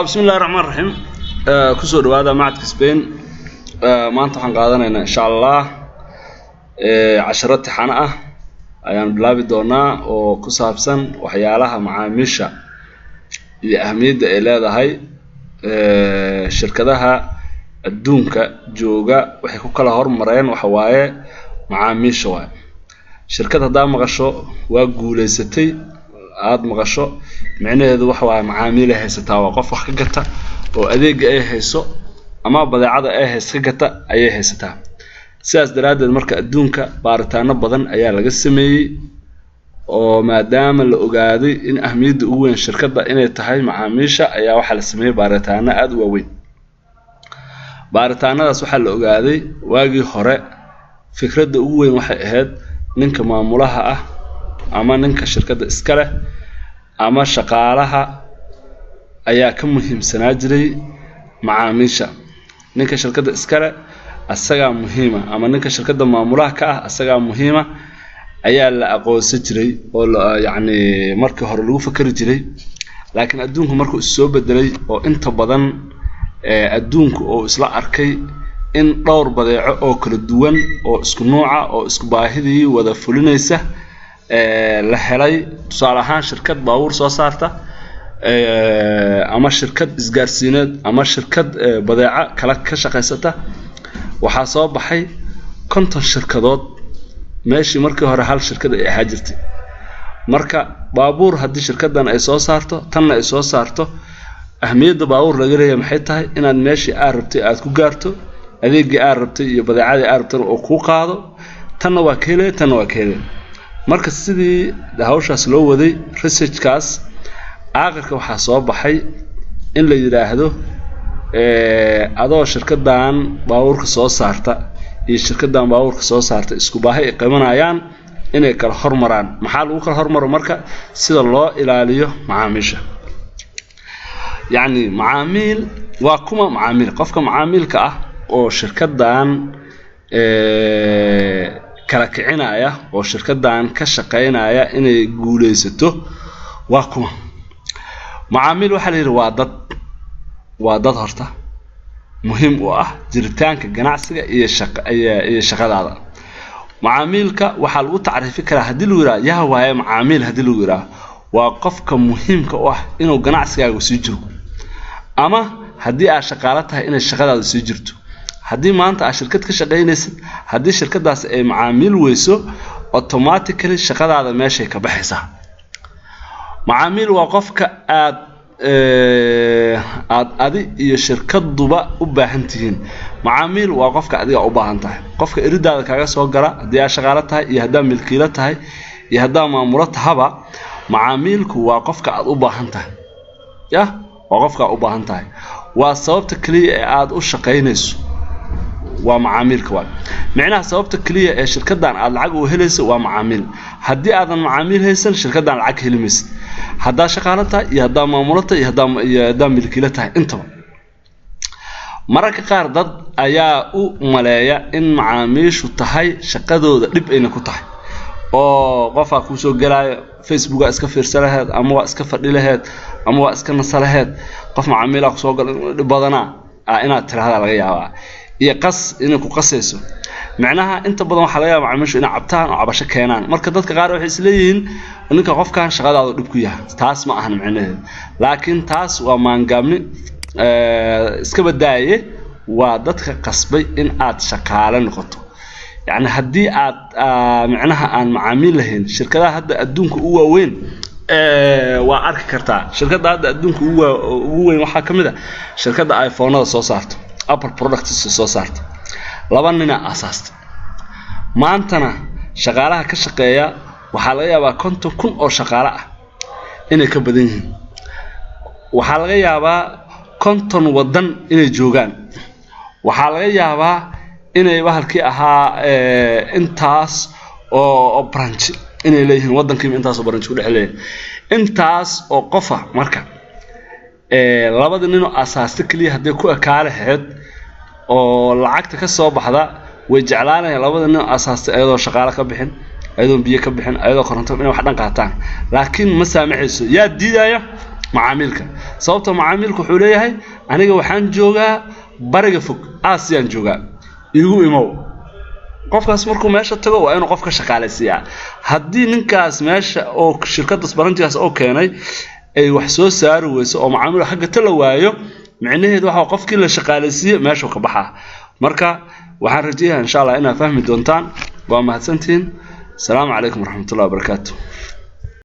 بسم الله الرحمن الرحيم كسر هذا معد كسبين ما أنت حنقادنا إن شاء الله عشرات حنقة أيام بلابي دونا وكسر سن وحيالها مع ميشا لأهمية إلى هاي شركتها الدونك جوجا وحكوك لها مرين وحواية مع ميشا شركتها دا مغشو وقوليستي عاد مغشو معناه waxa waa macaamiil ay haysataa waa qof wax ka gata oo adeeg ay hayso ama badeecada ay hayso gata ayay haysataa sidaas daraadeed marka adduunka baaritaano badan ayaa laga sameeyay oo maadaama la ogaaday in ahmiyada ugu weyn shirkadda inay tahay macaamiisha ayaa waxa la sameeyay baaritaano aad u weyn baaritaanadaas waxa la ogaaday waagii hore fikradda ugu weyn waxay ahayd ninka maamulaha ah ama ninka shirkadda iska leh ama shaqaalaha ayaa ka muhiimsanaa jiray macaamiisha ninka shirkadda iska leh asaga muhiima ama ninka shirkadda maamulaha ka ah asaga muhiima ayaa la aqoonsan jiray oo yaani markii hore lagu fakari jiray laakiin adduunku markuu soo bedelay oo inta badan adduunku oo isla arkay in dhowr badeeco oo kala duwan oo isku nooca oo isku baahidii wada fulinaysa la helay tusaale ahaan shirkad baawur soo saarta ama shirkad isgaarsiineed ama shirkad badeeco kala ka shaqeysata waxa soo baxay 50 shirkadood meeshii markii hore hal shirkad ay ahaa jirtay marka baawur hadii shirkadan ay soo saarto tan ay soo saarto ahmiyada baawur laga leeyahay maxay tahay inaad meeshii aad rabtay aad ku gaarto adeegii aad rabtay iyo badeecadii aad rabtay oo ku qaado tan waa keenay tan waa keenay marka sidii hawshaas loo waday research kaas aakhirka waxa soo baxay in la yiraahdo adoo shirkadan baawurka soo saarta iyo shirkadan baawurka soo saarta isku baahi ay qiimanayaan inay kala hormaraan maxaa lagu kala hormaro marka sida loo ilaaliyo macaamiisha yaani macaamiil waa kuma macaamiil qofka macaamiilka ah oo shirkadan kala kicinaya oo shirkadan ka shaqeynaya inay guuleysato waa kuma macaamiil waxa la yiraahdaa waa dad horta muhiim u ah jiritaanka ganacsiga iyo shaqadaada macaamiilka waxa lagu taariifi karaa hadii lagu yiraahdo yaa waaye macaamiil hadii lagu yiraahdo waa qofka muhiimka u ah inuu ganacsigaaga sii jiro ama hadii aad shaqaale tahay inay shaqadaada sii jirto hadii maanta aad shirkad ka shaqeynaysid hadii shirkadaas ay macaamiil weyso automatically shaqadaada meeshay ka baxaysaa macaamiil waa qofka aad adi iyo shirkaduba u baahan tihiin macaamiil waa qofka adiga u baahan tahay qofka iridaada kaaga soo gala hadii aad shaqaale tahay iyo hadaa milkiile tahay iyo hadaa maamulo tahaba macaamiilku waa qofka aad u baahan tahay waa qofka u baahan tahay waa sababta kaliya ee aad u shaqeynayso waa macaamiilka waa macnaha sababta kaliya ee shirkadan aad lacag u helayso waa macaamiil hadii aadan macaamiil haysan shirkadan lacag helimaysid hadaa shaqaale tahay iyo hadaa maamulo tahay iyo hadaa milkiile tahay intaba mararka qaar dad ayaa u maleeya in macaamiishu tahay shaqadooda dib ayna ku tahay oo qofa ku soo galay Facebook iska fiirsanaheed ama waa iska fadhi laheed ama waa iska nasalaheed qof macaamiil ah soo gal badana inaad tiraahdo laga yaabaa iyo qas inay ku qasayso macnaha inta badan waxa laga yaabaa macaamiishu inay cabtaan oo cabasho keenaan marka dadka qaar waxay isleeyihiin ninka qofkan shaqadaadu dib ku yahay taas ma ahan macnaheedu laakiin taas waa maangaabni iska badaaye waa dadka qasbay in aad shaqaale noqoto يعني هدي معناها عن معامل لهن شركة هذا أدونك هو وين وأرك كرتا شركة هذا أدونك هو وين وحكم ده شركة آيفون هذا صارت أبل برودكت صارت لبننا أساس ما أنتنا شغالها كشقية وحاليا وكنت كن أو شغالة إنك بدين وحاليا وكنت ودن إن جوجان وحاليا inay bahalkii ahaa intaas oo branch inay leeyihiin wadankii intaas oo branch ku dhaxleeyay intaas oo qofa marka labada nin oo asaasta kaliya hadii ku akaalaheed oo lacagta ka soo baxda way jeclaanayaan labada nin oo asaasta ayadoo shaqaale ka bixin ayadoo biyo ka bixin ayadoo koronto inay wax dhan qaataan laakiin ma saamixayso yaa diidaya macaamilka sababta macaamilku wuxuu leeyahay aniga waxaan joogaa bariga fog Aasiyaan joogaa igu imow qofkaas markuu meesha tago waa inuu qofka shaqaaleysiyaa haddii ninkaas meesha oo shirkadda barantigaas oo keenay ay wax soo saari weyso oo macaamil xagga tala waayo micnaheedu waxa qofkii la shaqaaleysiyo meesha ka baxaa marka waxaan rajaynayaa insha Allah inaad fahmi doontaan waa mahadsantiin السلام عليكم ورحمة الله وبركاته